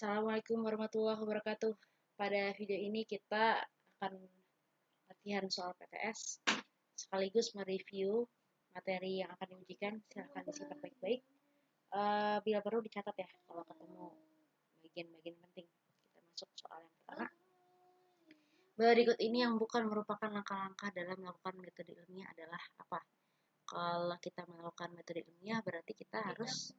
Assalamualaikum warahmatullahi wabarakatuh. Pada video ini kita akan latihan soal PTS sekaligus mereview materi yang akan diujikan. Silahkan disimak baik-baik. Bila perlu dicatat ya kalau ketemu bagian-bagian penting. Kita masuk soal yang pertama. Berikut ini yang bukan merupakan langkah-langkah dalam melakukan metode ilmiah adalah apa? Kalau kita melakukan metode ilmiah berarti kita harus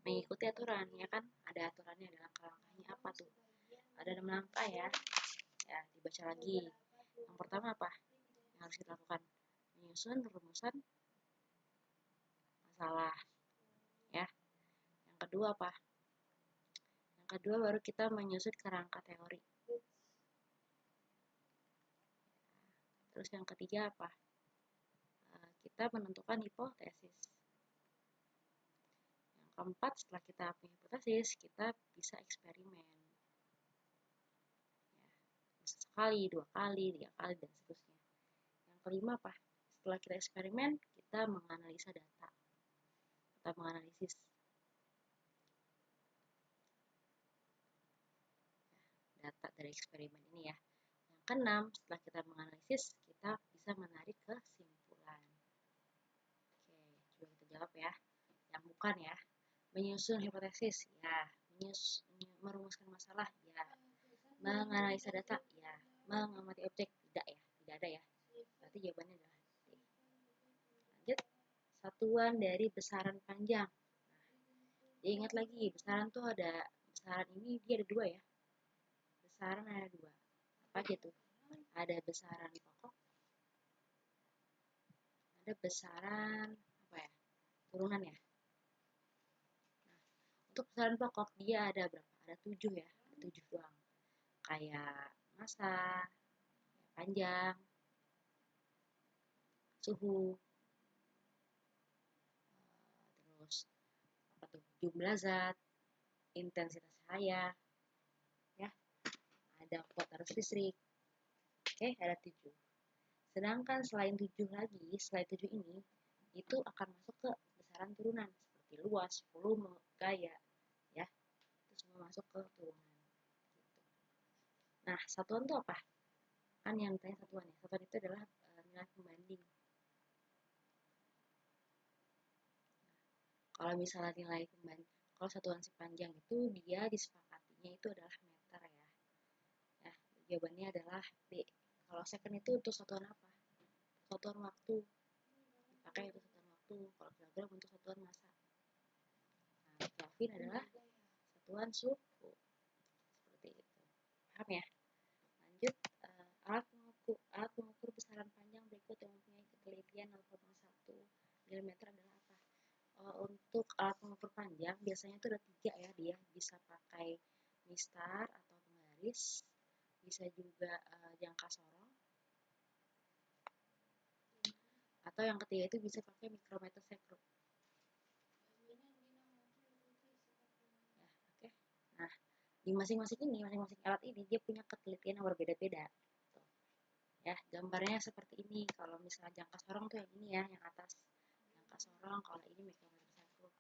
mengikuti aturan, ya kan? Ada aturannya, ada langkah-langkahnya apa tuh? Ada 6 langkah ya. Ya, dibaca lagi. Yang pertama apa yang harus kita lakukan? Menyusun rumusan masalah. Ya. Yang kedua apa? Yang kedua baru kita menyusun kerangka teori. Terus yang ketiga apa? Kita menentukan hipotesis. Yang keempat, setelah kita punya hipotesis, kita bisa eksperimen. Bisa sekali, 2 kali, 3 kali, dan seterusnya. Yang kelima apa? Setelah kita eksperimen, kita menganalisa data. Kita menganalisis data dari eksperimen ini ya. Yang keenam, setelah kita menganalisis, kita bisa menarik kesimpulan. Oke, coba kita jawab ya. Yang bukan ya. Menyusun hipotesis, ya. Merumuskan masalah, ya. Menganalisa data, ya. Mengamati objek, tidak ya. Tidak ada ya. Berarti jawabannya adalah D. Lanjut. Satuan dari besaran panjang. Nah, diingat lagi, besaran tuh ada, besaran ini dia ada 2 ya. Besaran ada 2. Apa aja tuh? Ada besaran pokok, ada besaran apa ya? Turunan ya. Nah, untuk besaran pokok dia ada berapa? Ada 7 ya. Ada 7 doang. Kayak massa, panjang, suhu, terus apa tuh? Jumlah zat, intensitas cahaya, ya. Ada kuota arus listrik. Oke, ada 7. Sedangkan selain 7 lagi, selain 7 ini, itu akan masuk ke besaran turunan seperti luas, volume, gaya, ya. Itu semua masuk ke turunan. Gitu. Nah, satuan itu apa? Kan yang tanya satuan ya. Satuan itu adalah nilai pembanding. Kalau misalnya nilai pembanding, kalau satuan sepanjang itu dia disepakatinya itu adalah meter ya. Ya, jawabannya adalah B. Kalau second itu untuk satuan apa? Satuan waktu. Dipakai untuk satuan waktu. Kalau kilogram untuk satuan massa. Nah, Kelvin adalah satuan suhu. Seperti itu. Paham ya? Lanjut, alat pengukur besaran panjang berikut yang mempunyai ketelitian 0,1 mm adalah apa? Untuk alat pengukur panjang biasanya itu ada 3 ya, dia bisa pakai mistar atau penggaris, bisa juga jangka sorong, atau yang ketiga itu bisa pakai mikrometer sekrup. Ya, oke. Nah, di masing-masing alat ini dia punya ketelitian yang berbeda-beda. Ya, gambarnya seperti ini. Kalau misalnya jangka sorong tuh yang ini ya, yang atas. Jangka sorong, kalau ini mikrometer sekrup.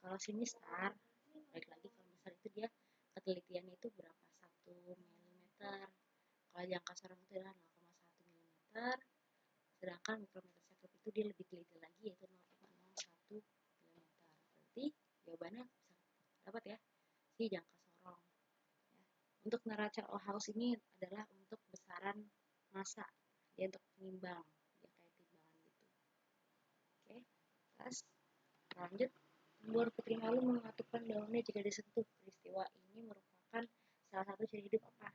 Kalau si mistar, baik lagi kalau misal itu dia ketelitiannya itu berapa? 1 mm. Kalau jangka sorong itu adalah 0,1 mm. Sedangkan mikrometer sekrup itu dia lebih teliti lagi yaitu 0,01 mm. Berarti jawabannya bisa dapat ya, si jangka sorong. Ya. Untuk neraca Ohaus ini adalah untuk besaran massa, dia untuk penimbang, dia kayak timbangan gitu. Oke, terus lanjut. Tumbuhan putri malu mengatupkan daunnya jika disentuh. Peristiwa ini merupakan salah satu ciri hidup apa?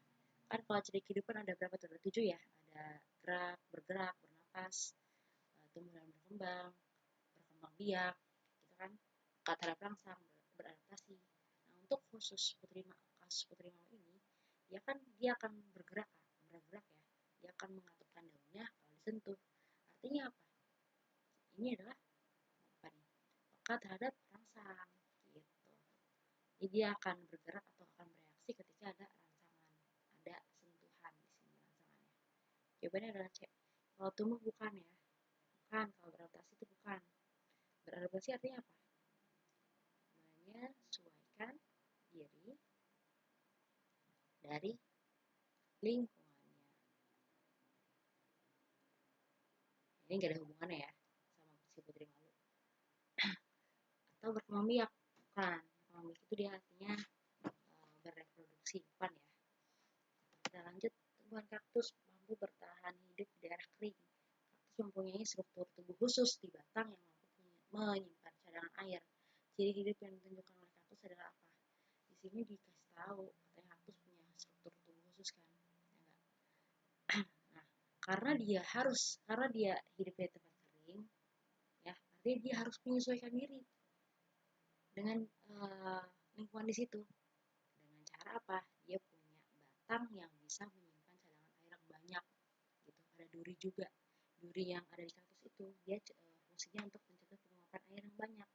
Kan kalau ciri kehidupan ada berapa tuh? Ada 7 ya. Ada gerak, bergerak, bernapas, tumbuh dan berkembang biak, gitu kan? Terhadap rangsang, beradaptasi. Nah, untuk khusus kasus putri malu ini, dia akan bergerak ya. Dia akan mengatupkan daunnya kalau disentuh. Artinya apa? Ini adalah apa nih? Peka terhadap rangsang gitu. Jadi dia akan bergerak atau akan bereaksi ketika ada rangsangan, ada sentuhan di sini rangsangannya. Jawabannya adalah C. Kalau tumbuh bukan ya, bukan. Kalau beradaptasi itu bukan. Beradaptasi artinya apa? Menyesuaikan dari lingkungannya. Ini gak ada hubungannya ya sama si putri malu. Atau berkembang biak, bukan. Berkembang biak itu dia artinya bereproduksi, bukan ya. Kita lanjut, tumbuhan kaktus mampu bertahan hidup di daerah kering. Kaktus mempunyai struktur tubuh khusus di batang yang mampu menyimpan cadangan air. Ciri hidup yang ditunjukkan oleh kaktus adalah apa? Di sini dikasih tahu katanya kaktus punya struktur tubuh khusus kan, ya enggak? Nah, karena dia hidup di tempat kering, ya, artinya dia harus menyesuaikan diri dengan lingkungan di situ. Dengan cara apa? Dia punya batang yang bisa menyimpan cadangan air yang banyak, gitu. Ada duri juga. Duri yang ada di kaktus itu dia fungsinya untuk mencegah penguapan air yang banyak.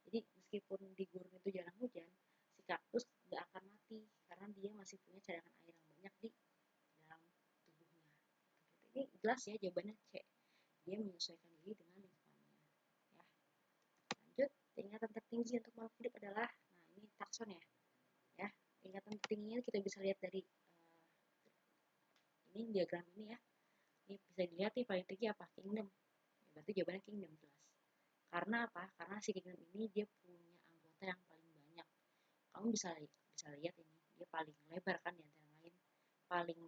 Jadi meskipun di gurun itu jarang hujan, si kaktus nggak akan mati karena dia masih punya cadangan air yang banyak di dalam tubuhnya. Ini jelas ya jawabannya C. Dia menyesuaikan diri dengan lingkungannya. Ya. Lanjut, tingkatan tertinggi untuk makhluk hidup adalah, nah ini takson ya. Ya, tingkatan tertingginya kita bisa lihat dari ini diagram ini ya. Ini bisa dilihat nih paling tinggi apa? Kingdom. Ya, berarti jawabannya kingdom jelas. Karena apa? Karena si kingdom ini dia punya anggota yang paling banyak. Kamu bisa lihat ini, dia paling lebar kan di antara lain. Paling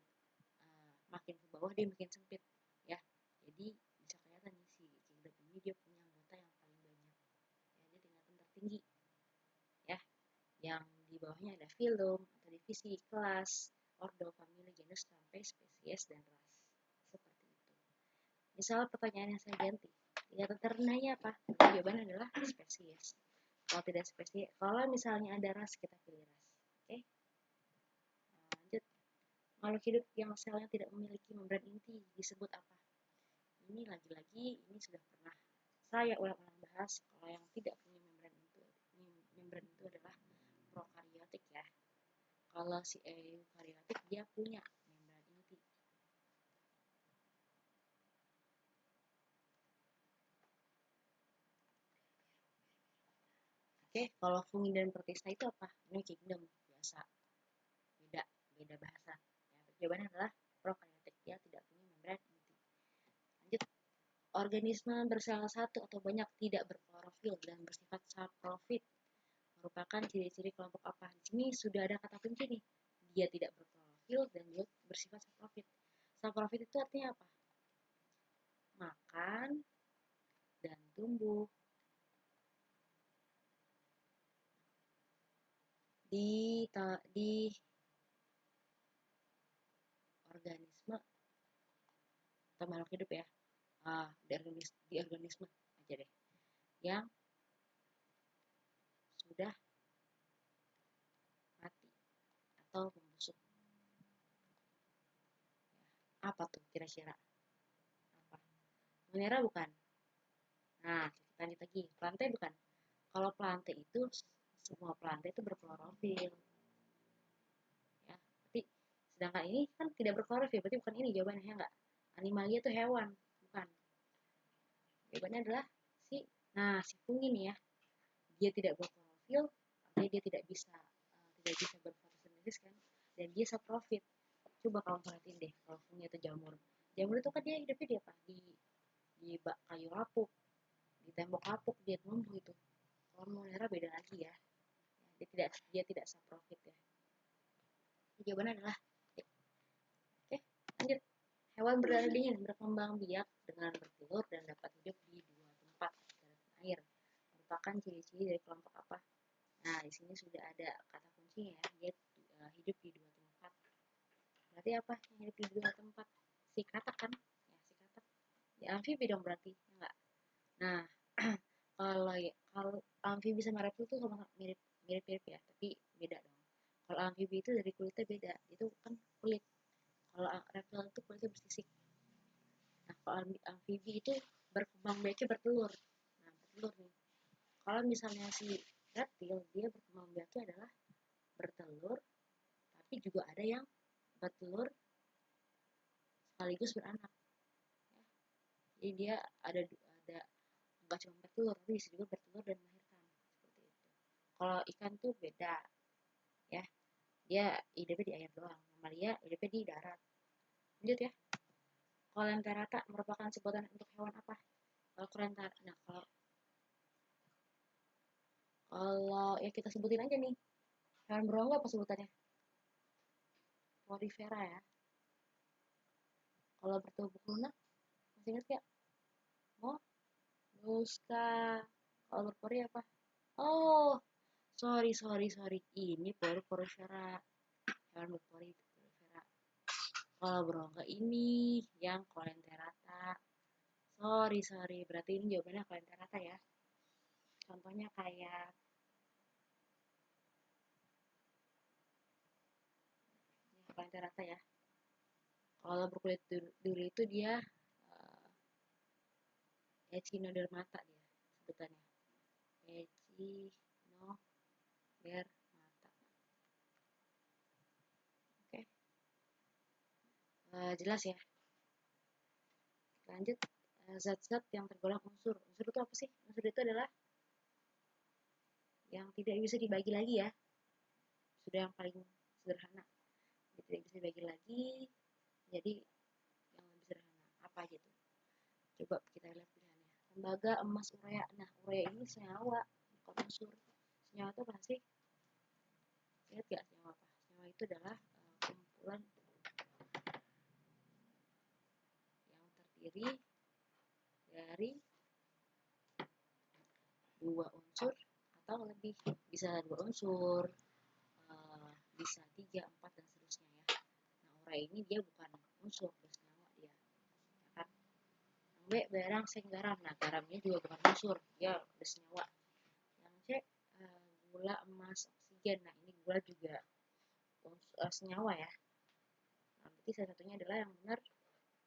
makin ke bawah dia makin sempit ya. Jadi bisa kelihatan nih si kingdom ini dia punya anggota yang paling banyak. Ya, dia tingkatan tertinggi. Ya. Yang di bawahnya ada filum atau divisi, kelas, ordo, famili, genus, sampai spesies dan ras. Seperti itu. Misal pertanyaan yang saya ganti, tingkatan terendahnya apa? Jawabannya adalah spesies. Kalau tidak spesies, kalau misalnya ada ras, kita pilih ras. Oke? Nah, lanjut. Makhluk hidup yang selnya tidak memiliki membran inti disebut apa? Ini lagi-lagi ini sudah pernah saya ulang-ulang bahas. Kalau yang tidak punya membran itu adalah prokaryotik ya. Kalau si eukaryotik dia punya membran inti. Oke, kalau fungi dan protista itu apa? Ini kingdom biasa. Beda bahasa. Ya, jawabannya adalah prokaryotik, dia tidak punya membran inti. Lanjut. Organisme bersel satu atau banyak tidak berklorofil dan bersifat saprofit merupakan ciri-ciri kelompok apa? Di sini sudah ada kata kunci nih. Dia tidak berklorofil dan dia bersifat saprofit. Saprofit itu artinya apa? Makan dan tumbuh di organisme atau makhluk hidup ya. Di organisme aja deh. Yang sudah mati atau membusuk. Apa tuh kira-kira? Apa? Menera bukan? Nah, kita lanjut lagi. Plantae bukan? Kalau plantae itu, semua plantae itu berklorofil. Ya, tapi sedangkan ini kan tidak berklorofil, berarti bukan ini jawabannya, ya enggak? Animalia itu hewan, bukan. Jawabannya adalah si fungi nih ya. Dia tidak berklorofil, artinya dia tidak bisa berfotosintesis kan, dan dia saprofit. Coba kamu perhatiin deh, kalau fungi atau jamur. Jamur itu kan dia hidupnya di apa? Di kayu lapuk, di tembok lapuk dia tumbuh itu. Kalau monera beda lagi ya. Dia tidak saprofit ya. Jawabannya adalah D. Oke, lanjut. Hewan berdarah dingin berkembang biak dengan bertelur dan dapat hidup di dua tempat, darat dan air. Merupakan ciri-ciri dari kelompok apa? Nah, di sini sudah ada kata kuncinya ya. Dia hidup di dua tempat. Berarti apa yang hidup di dua tempat? Si katak kan? Ya, si katak. Ya, amfibi dong berarti, enggak? Nah, kalau amfibi sama reptil itu sama mirip-mirip ya, tapi beda dong. Kalau amfibi itu dari kulitnya beda, itu kan kulit. Kalau reptil itu kulitnya bersisik. Nah, kalau amfibi itu berkembang biaknya bertelur. Nah, bertelur nih. Kalau misalnya si reptil, dia berkembang biaknya adalah bertelur, tapi juga ada yang bertelur sekaligus beranak. Ya. Jadi dia ada nggak cuma bertelur, tapi bisa juga bertelur dan melahirkan. Seperti itu. Kalau ikan tuh beda, ya. Dia hidupnya di air doang. Mamalia hidupnya di darat. Lanjut ya. Coelenterata merupakan sebutan untuk hewan apa? Kalau coelenterata, nah kalau ya kita sebutin aja nih. Hewan berongga apa sebutannya? Porifera ya. Kalau bertubuh lunak, masih ingat gak? Molluska. Kalau berpori apa? Oh, sorry. Ini porifera. Hewan berpori itu porifera. Kalau berongga ini yang coelenterata. Sorry. Berarti ini jawabannya coelenterata ya. Contohnya kayak coelenterata ya. Kalau berkulit duri itu dia echinodermata dia sebutannya. Echinodermata. Oke, jelas ya. Lanjut, zat-zat yang tergolong unsur. Unsur itu apa sih? Unsur itu adalah yang tidak bisa dibagi lagi ya. Sudah yang paling sederhana. Tidak bisa dibagi lagi, jadi yang lebih sederhana. Apa gitu? Coba kita lihat pilihannya. Tembaga, emas, urea. Nah, urea ini senyawa, bukan unsur. Senyawa itu apa sih? Ingat gak senyawa apa? Senyawa itu adalah kumpulan yang terdiri dari dua unsur atau lebih. Bisa dua unsur, bisa 3, 4, dan seterusnya ya. Nah, urea ini dia bukan unsur, senyawa dia. Ya kan? B, barang, seng, garam. Nah, garam ini juga bukan unsur, dia udah senyawa. Yang C, gula, emas, oksigen. Nah, ini gula juga senyawa ya. Nah, berarti salah satunya adalah yang benar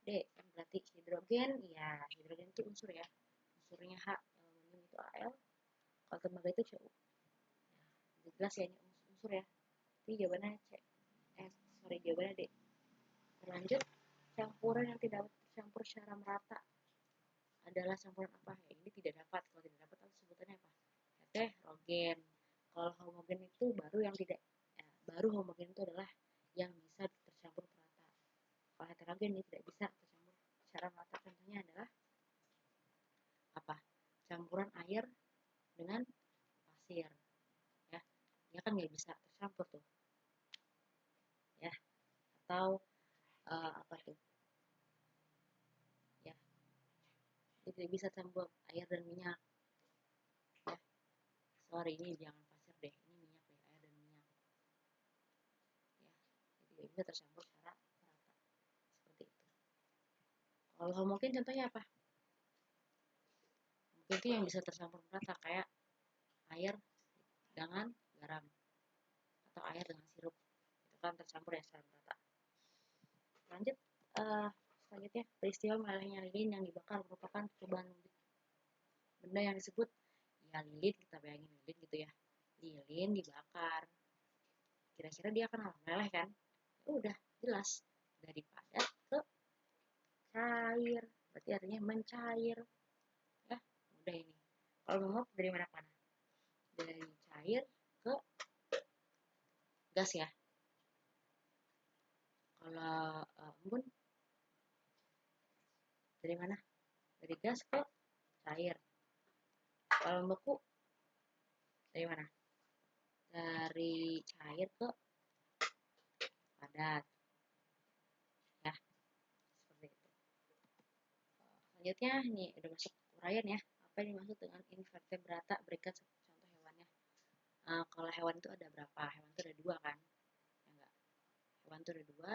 D. Yang berarti hidrogen, ya hidrogen itu unsur ya. Unsurnya H, aluminium itu Al. Kalau tembaga itu Cu. Nah, jelas ya ini unsur ya. Jadi jawabannya C. Jawabannya D. Lanjut, campuran yang tidak tercampur secara merata adalah campuran apa? Ya, ini tidak dapat. Kalau tidak dapat, sebutannya apa? Heterogen. Kalau homogen itu baru yang tidak, ya, baru homogen itu adalah yang bisa tercampur merata. Kalau heterogen ini tidak bisa tercampur secara merata. Contohnya adalah apa? Campuran air dengan pasir, ya. Dia kan nggak bisa tercampur tuh, ya. Atau apa tuh? Ya, dia tidak bisa campur air dan minyak. Ya, sorry ini jangan pasir deh, ini minyak deh, air dan minyak. Ya, dia tidak bisa tercampur secara merata. Seperti itu. Kalau homogen contohnya apa? Homogen itu yang bisa tercampur merata kayak air dengan garam atau air dengan sirup. Itu kan tercampur ya secara merata. Lanjut, selanjutnya peristiwa melelehnya lilin yang dibakar merupakan percobaan benda yang disebut ya lilin. Kita bayangin lilin gitu ya, lilin dibakar, kira-kira dia akan meleleh kan? Ya udah jelas, dari padat ke cair, berarti artinya mencair ya. Udah ini kalau menguap dari mana ke mana? Dari cair ke gas ya. Kalau embun dari mana? Dari gas ke cair. Kalau beku dari mana? Dari cair ke padat ya, seperti itu. Selanjutnya nih udah masuk uraian ya. Apa yang dimaksud dengan invertebrata? Berikan contoh hewannya. Kalau hewan itu ada berapa? Hewan itu ada dua kan? Ya enggak? Hewan itu ada dua,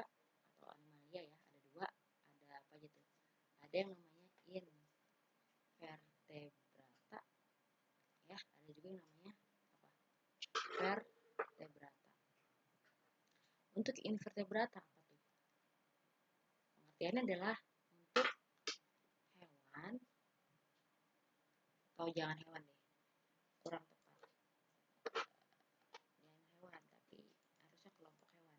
atau animalia ya, ada dua. Ada apa aja tuh? Ada yang namanya invertebrata ya, ada juga yang namanya apa? Vertebrata. Untuk invertebrata apa tuh? Pengertiannya adalah untuk hewan, atau jangan hewan deh, kurang tepat. Jangan hewan, tapi harusnya kelompok hewan.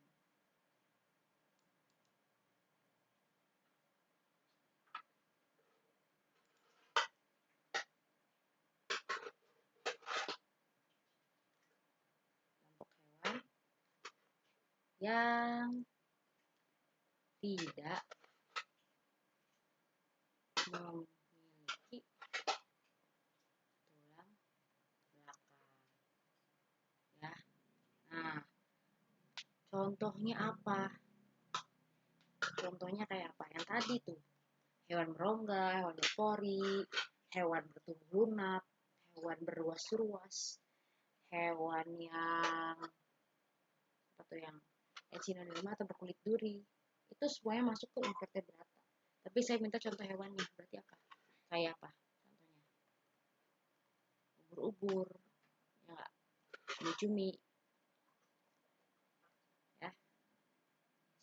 Kelompok hewan yang tidak memiliki tulang belakang ya. Nah, contohnya apa? Contohnya kayak apa? Yang tadi tuh, hewan berongga, hewan berpori, hewan bertubuh lunak, hewan berruas-ruas, hewan yang apa tuh yang echinoderma atau berkulit duri. Itu semuanya masuk ke invertebrata. Tapi saya minta contoh hewannya, berarti apa? Kayak apa contohnya? Ubur-ubur, ya nggak? Cumi-cumi, ya.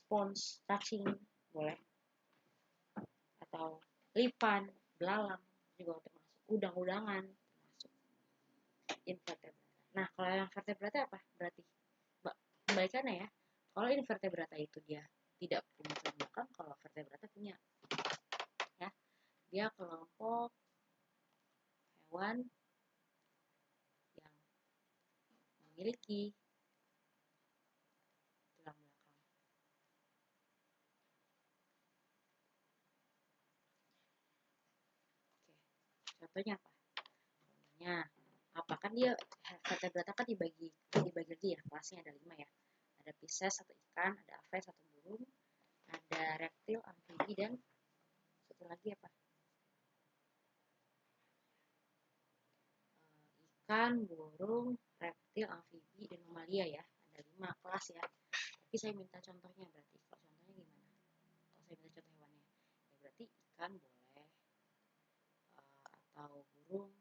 Spons, cacing, boleh. Atau lipan, belalang, juga termasuk. Udang-udangan, termasuk invertebrata. Nah, kalau yang vertebrata apa? Berarti kebalikannya ya. Kalau invertebrata itu dia tidak punya tulang belakang, kalau vertebrata punya. Ya, dia kelompok hewan yang memiliki tulang belakang. Oke, contohnya apa? Contohnya apa kan dia vertebrata kan dibagi lagi ya, kelasnya ada 5 ya. Ada Pisces atau ikan, ada Aves atau burung, ada reptil, amfibi, dan satu lagi apa? Ikan, burung, reptil, amfibi, dan mamalia ya. Ada 5 kelas ya. Tapi saya minta contohnya berarti. Kalau contohnya gimana? Kalau saya minta contoh hewannya, ya berarti ikan boleh, atau burung,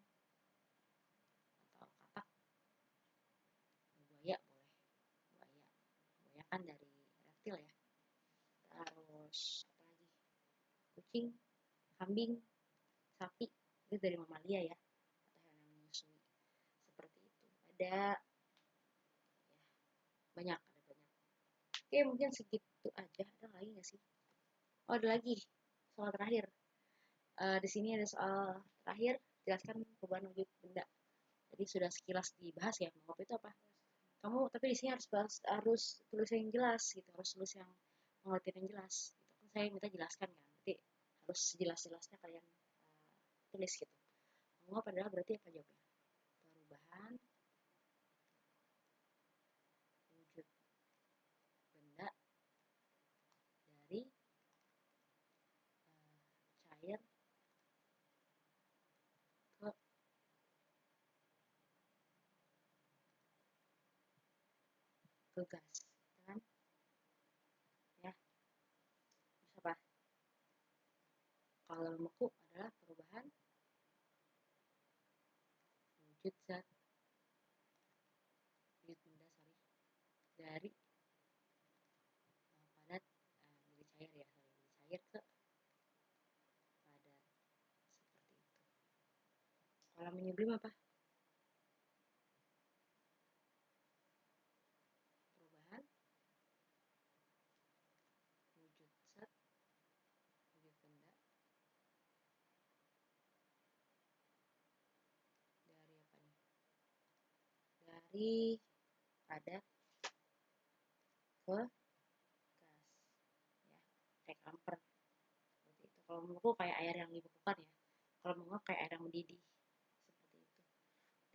atau katak, buaya boleh. Buaya kan dari reptil ya. Terus apa lagi? Kucing, kambing, sapi, itu dari mamalia ya, atau hewan yang menyusui. Seperti itu. Ada ya, banyak, ada banyak. Oke, mungkin segitu aja. Ada lagi nggak sih? Oh, ada lagi. Soal terakhir. Di sini ada soal terakhir, jelaskan perubahan wujud benda. Jadi sudah sekilas dibahas ya, menguap itu apa? Kamu tapi di sini harus tulis yang jelas gitu, harus tulis yang pengertian yang jelas. Gitu. Kan saya minta jelaskan kan, berarti harus jelas-jelasnya kalian tulis gitu. Menguap adalah berarti apa jawabnya? Perubahan wujud benda dari cair ke gas, kan? Ya, terus apa? Kalau membeku adalah perubahan wujud zat, wujud benda sorry, dari padat dari cair ya, sorry, dari cair ke padat seperti itu. Kalau menyublim apa? Perubahan wujud zat, wujud benda dari apa nih? Dari padat ke gas, ya, kayak kamper seperti itu. Kalau membeku kayak air yang dibekukan ya. Kalau menguap kayak air yang mendidih seperti itu.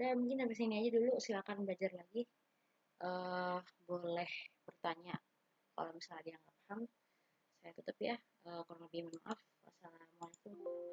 Dan mungkin sampai sini aja dulu. Silakan belajar lagi. Boleh bertanya kalau misalnya ada yang nggak paham. Saya tutup ya. Kurang lebih mohon maaf. Wassalamualaikum warahmatullahi wabarakatuh.